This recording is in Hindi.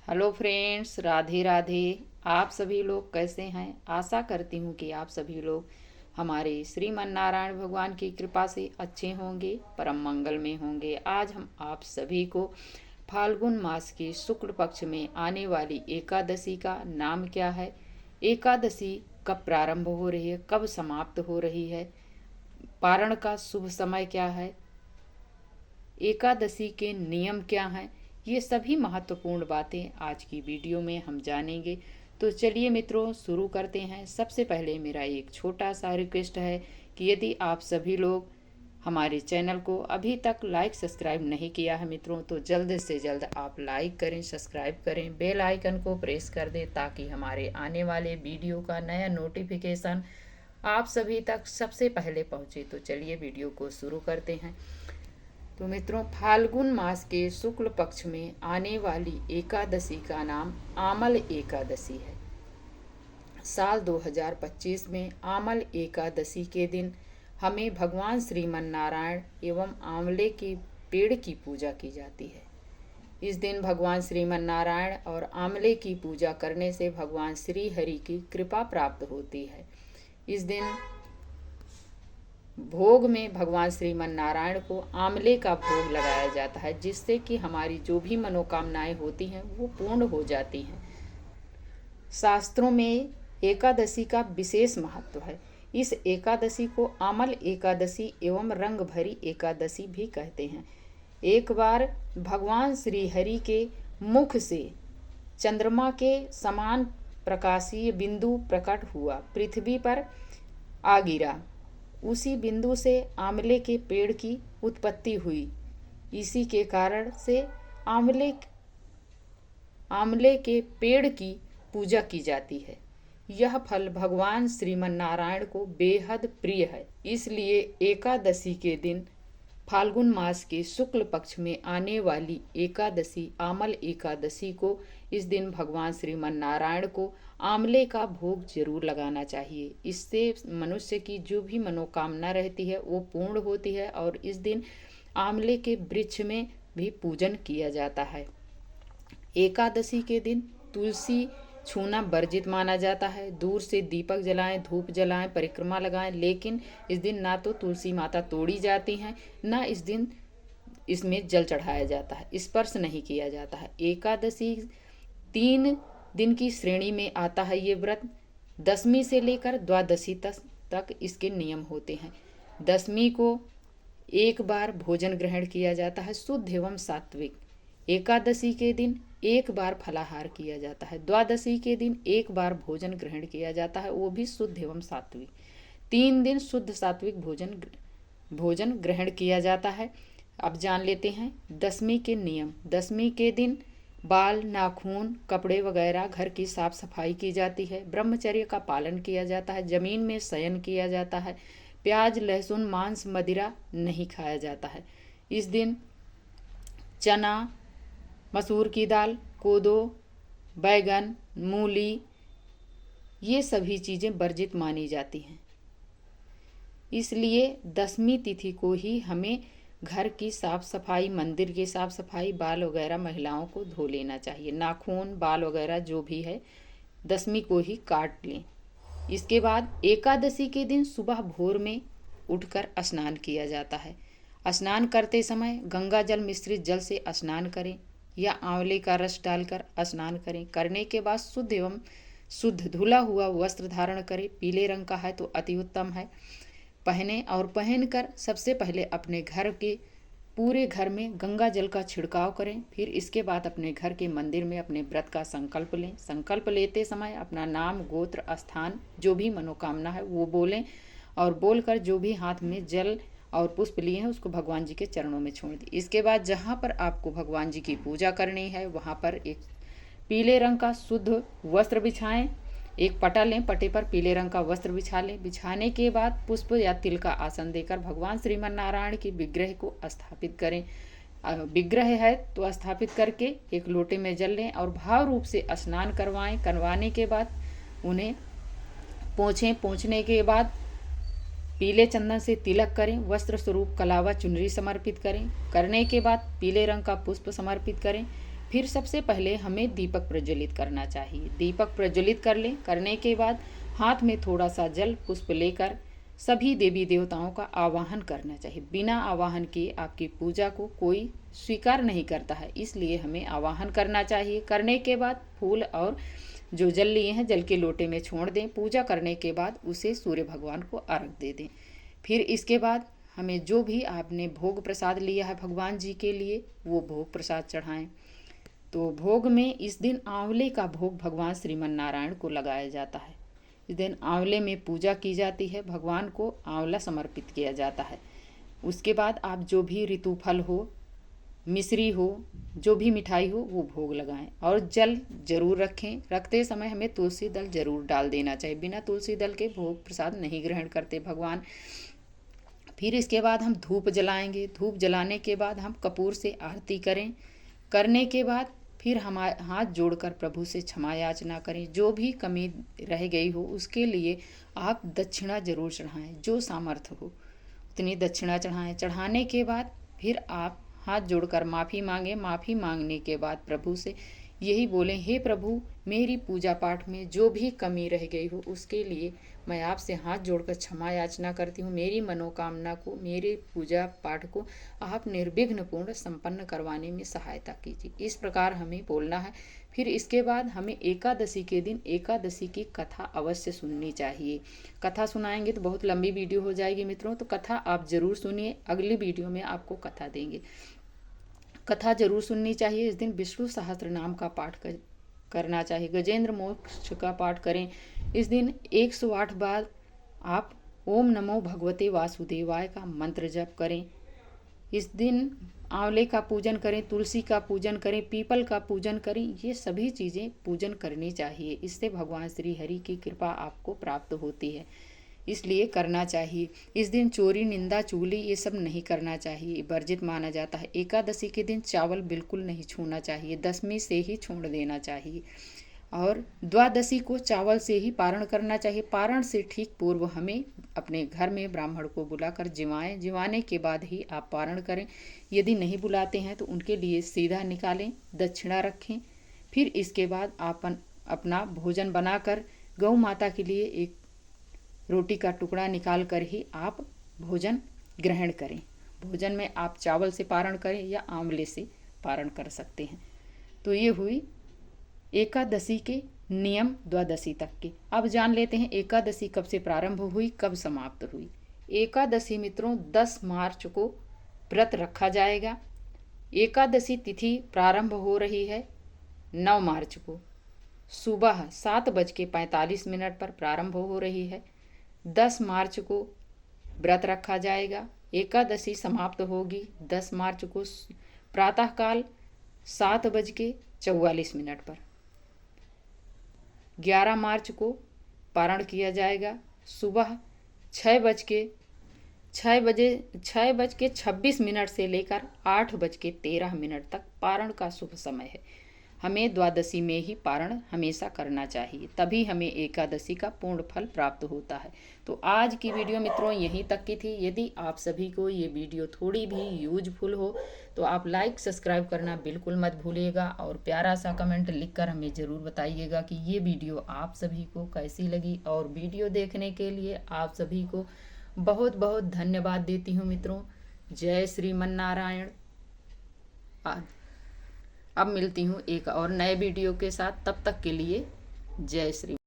Hello friends, Radhe Radhe. आप सभी लोग कैसे हैं? आशा करती हूँ कि आप सभी लोग हमारे श्रीमन नारायण भगवान की कृपा से अच्छे होंगे, परम मंगल में होंगे। आज हम आप सभी को फाल्गुन मास के शुक्ल पक्ष में आने वाली एकादशी का नाम क्या है, एकादशी कब प्रारंभ हो रही है, कब समाप्त हो रही है, पारण का शुभ समय क्या है, एकादशी के नियम क्या हैं, ये सभी महत्वपूर्ण बातें आज की वीडियो में हम जानेंगे। तो चलिए मित्रों, शुरू करते हैं। सबसे पहले मेरा एक छोटा सा रिक्वेस्ट है कि यदि आप सभी लोग हमारे चैनल को अभी तक लाइक सब्सक्राइब नहीं किया है मित्रों, तो जल्द से जल्द आप लाइक करें, सब्सक्राइब करें, बेल आइकन को प्रेस कर दें ताकि हमारे आने वाले वीडियो का नया नोटिफिकेशन आप सभी तक सबसे पहले पहुंचे। तो चलिए वीडियो को शुरू करते हैं। तो मित्रों, फाल्गुन मास के शुक्ल पक्ष में आने वाली एकादशी का नाम आमल एकादशी है। साल 2025 में आमल एकादशी के दिन हमें भगवान श्रीमन नारायण एवं आंवले के पेड़ की पूजा की जाती है। इस दिन भगवान श्रीमन नारायण और आंवले की पूजा करने से भगवान श्री हरि की कृपा प्राप्त होती है। इस दिन भोग में भगवान श्रीमन नारायण को आंवले का भोग लगाया जाता है, जिससे कि हमारी जो भी मनोकामनाएं होती हैं वो पूर्ण हो जाती हैं। शास्त्रों में एकादशी का विशेष महत्व है। इस एकादशी को आमल एकादशी एवं रंग भरी एकादशी भी कहते हैं। एक बार भगवान श्री हरि के मुख से चंद्रमा के समान प्रकाशीय बिंदु प्रकट हुआ, पृथ्वी पर आ गिरा। उसी बिंदु से आंवले के पेड़ की उत्पत्ति हुई। इसी के कारण से आंवले के पेड़ की पूजा की जाती है। यह फल भगवान श्रीमन नारायण को बेहद प्रिय है। इसलिए एकादशी के दिन, फाल्गुन मास के शुक्ल पक्ष में आने वाली एकादशी आमल एकादशी को, इस दिन भगवान श्रीमन नारायण को आंवले का भोग जरूर लगाना चाहिए। इससे मनुष्य की जो भी मनोकामना रहती है वो पूर्ण होती है। और इस दिन आंवले के वृक्ष में भी पूजन किया जाता है। एकादशी के दिन तुलसी छूना वर्जित माना जाता है। दूर से दीपक जलाएं, धूप जलाएं, परिक्रमा लगाएं, लेकिन इस दिन ना तो तुलसी माता तोड़ी जाती हैं, ना इस दिन इसमें जल चढ़ाया जाता है, स्पर्श नहीं किया जाता है। एकादशी 3 दिन की श्रेणी में आता है ये व्रत। दशमी से लेकर द्वादशी तक इसके नियम होते हैं। दशमी को एक बार भोजन ग्रहण किया जाता है, शुद्ध एवं सात्विक। एकादशी के दिन एक बार फलाहार किया जाता है। द्वादशी के दिन एक बार भोजन ग्रहण किया जाता है, वो भी शुद्ध एवं सात्विक। 3 दिन शुद्ध सात्विक भोजन ग्रहण किया जाता है। अब जान लेते हैं दशमी के नियम। दशमी के दिन बाल, नाखून, कपड़े वगैरह घर की साफ सफाई की जाती है। ब्रह्मचर्य का पालन किया जाता है। जमीन में शयन किया जाता है। प्याज, लहसुन, मांस, मदिरा नहीं खाया जाता है। इस दिन चना, मसूर की दाल, कोदो, बैगन, मूली, ये सभी चीज़ें वर्जित मानी जाती हैं। इसलिए दशमी तिथि को ही हमें घर की साफ सफाई, मंदिर की साफ सफाई, बाल वगैरह महिलाओं को धो लेना चाहिए। नाखून, बाल वगैरह जो भी है दशमी को ही काट लें। इसके बाद एकादशी के दिन सुबह भोर में उठकर स्नान किया जाता है। स्नान करते समय गंगा जल मिश्रित जल से स्नान करें या आंवले का रस डालकर स्नान करें। करने के बाद शुद्ध एवं शुद्ध धुला हुआ वस्त्र धारण करें। पीले रंग का है तो अति उत्तम है, पहने। और पहनकर सबसे पहले अपने घर के पूरे घर में गंगा जल का छिड़काव करें। फिर इसके बाद अपने घर के मंदिर में अपने व्रत का संकल्प लें। संकल्प लेते समय अपना नाम, गोत्र, स्थान, जो भी मनोकामना है वो बोलें, और बोलकर जो भी हाथ में जल और पुष्प लिए हैं उसको भगवान जी के चरणों में छोड़ दें। इसके बाद जहाँ पर आपको भगवान जी की पूजा करनी है वहाँ पर एक पीले रंग का शुद्ध वस्त्र बिछाएं। एक पटा लें, पटे पर पीले रंग का वस्त्र बिछा लें। बिछाने के बाद पुष्प या तिल का आसन देकर भगवान श्रीमन नारायण की विग्रह को स्थापित करें। विग्रह है तो स्थापित करके एक लोटे में जल लें और भाव रूप से स्नान करवाएं। करवाने के बाद उन्हें पोंछें। पोंछने के बाद पीले चंदन से तिलक करें। वस्त्र स्वरूप कलावा चुनरी समर्पित करें। करने के बाद पीले रंग का पुष्प समर्पित करें। फिर सबसे पहले हमें दीपक प्रज्वलित करना चाहिए। दीपक प्रज्वलित कर लें। करने के बाद हाथ में थोड़ा सा जल पुष्प लेकर सभी देवी देवताओं का आवाहन करना चाहिए। बिना आवाहन किए आपकी पूजा को कोई स्वीकार नहीं करता है, इसलिए हमें आवाहन करना चाहिए। करने के बाद फूल और जो जल लिए हैं जल के लोटे में छोड़ दें। पूजा करने के बाद उसे सूर्य भगवान को अर्घ दे दें। फिर इसके बाद हमें जो भी आपने भोग प्रसाद लिया है भगवान जी के लिए वो भोग प्रसाद चढ़ाएं। तो भोग में इस दिन आंवले का भोग भगवान श्रीमन नारायण को लगाया जाता है। इस दिन आंवले में पूजा की जाती है, भगवान को आंवला समर्पित किया जाता है। उसके बाद आप जो भी ऋतु फल हो, मिश्री हो, जो भी मिठाई हो वो भोग लगाएं और जल जरूर रखें। रखते समय हमें तुलसी दल जरूर डाल देना चाहिए। बिना तुलसी दल के भोग प्रसाद नहीं ग्रहण करते भगवान। फिर इसके बाद हम धूप जलाएंगे। धूप जलाने के बाद हम कपूर से आरती करें। करने के बाद फिर हमारे हाथ जोड़कर प्रभु से क्षमा याचना करें। जो भी कमी रह गई हो उसके लिए आप दक्षिणा जरूर चढ़ाएं। जो सामर्थ्य हो उतनी दक्षिणा चढ़ाएं। चढ़ाने के बाद फिर आप हाथ जोड़कर माफ़ी मांगें। माफ़ी मांगने के बाद प्रभु से यही बोलें, हे प्रभु, मेरी पूजा पाठ में जो भी कमी रह गई हो उसके लिए मैं आपसे हाथ जोड़कर क्षमा याचना करती हूँ। मेरी मनोकामना को, मेरे पूजा पाठ को आप निर्विघ्न पूर्ण संपन्न करवाने में सहायता कीजिए। इस प्रकार हमें बोलना है। फिर इसके बाद हमें एकादशी के दिन एकादशी की कथा अवश्य सुननी चाहिए। कथा सुनाएंगे तो बहुत लंबी वीडियो हो जाएगी मित्रों, तो कथा आप जरूर सुनिए। अगली वीडियो में आपको कथा देंगे। कथा जरूर सुननी चाहिए। इस दिन विष्णु सहस्त्र नाम का पाठ करना चाहिए। गजेंद्र मोक्ष का पाठ करें। इस दिन 108 बार आप ओम नमो भगवते वासुदेवाय का मंत्र जप करें। इस दिन आंवले का पूजन करें, तुलसी का पूजन करें, पीपल का पूजन करें। ये सभी चीज़ें पूजन करनी चाहिए। इससे भगवान श्री हरि की कृपा आपको प्राप्त होती है, इसलिए करना चाहिए। इस दिन चोरी, निंदा, चुगली ये सब नहीं करना चाहिए, वर्जित माना जाता है। एकादशी के दिन चावल बिल्कुल नहीं छूना चाहिए, दशमी से ही छोड़ देना चाहिए। और द्वादशी को चावल से ही पारण करना चाहिए। पारण से ठीक पूर्व हमें अपने घर में ब्राह्मण को बुलाकर जिवाएं। जिवाने के बाद ही आप पारण करें। यदि नहीं बुलाते हैं तो उनके लिए सीधा निकालें, दक्षिणा रखें। फिर इसके बाद आप अपना भोजन बनाकर गौ माता के लिए एक रोटी का टुकड़ा निकाल कर ही आप भोजन ग्रहण करें। भोजन में आप चावल से पारण करें या आंवले से पारण कर सकते हैं। तो ये हुई एकादशी के नियम द्वादशी तक के। अब जान लेते हैं एकादशी कब से प्रारंभ हुई, कब समाप्त हुई। एकादशी मित्रों 10 मार्च को व्रत रखा जाएगा। एकादशी तिथि प्रारंभ हो रही है 9 मार्च को सुबह 7:45 पर प्रारंभ हो रही है। 10 मार्च को व्रत रखा जाएगा। एकादशी समाप्त होगी 10 मार्च को प्रातःकाल 7:44 पर। 11 मार्च को पारण किया जाएगा। सुबह 6:26 से लेकर 8:13 तक पारण का शुभ समय है। हमें द्वादशी में ही पारण हमेशा करना चाहिए, तभी हमें एकादशी का पूर्ण फल प्राप्त होता है। तो आज की वीडियो मित्रों यहीं तक की थी। यदि आप सभी को ये वीडियो थोड़ी भी यूजफुल हो तो आप लाइक सब्सक्राइब करना बिल्कुल मत भूलिएगा और प्यारा सा कमेंट लिखकर हमें ज़रूर बताइएगा कि ये वीडियो आप सभी को कैसी लगी। और वीडियो देखने के लिए आप सभी को बहुत बहुत धन्यवाद देती हूँ मित्रों। जय श्रीमन नारायण। अब मिलती हूँ एक और नए वीडियो के साथ, तब तक के लिए जय श्री।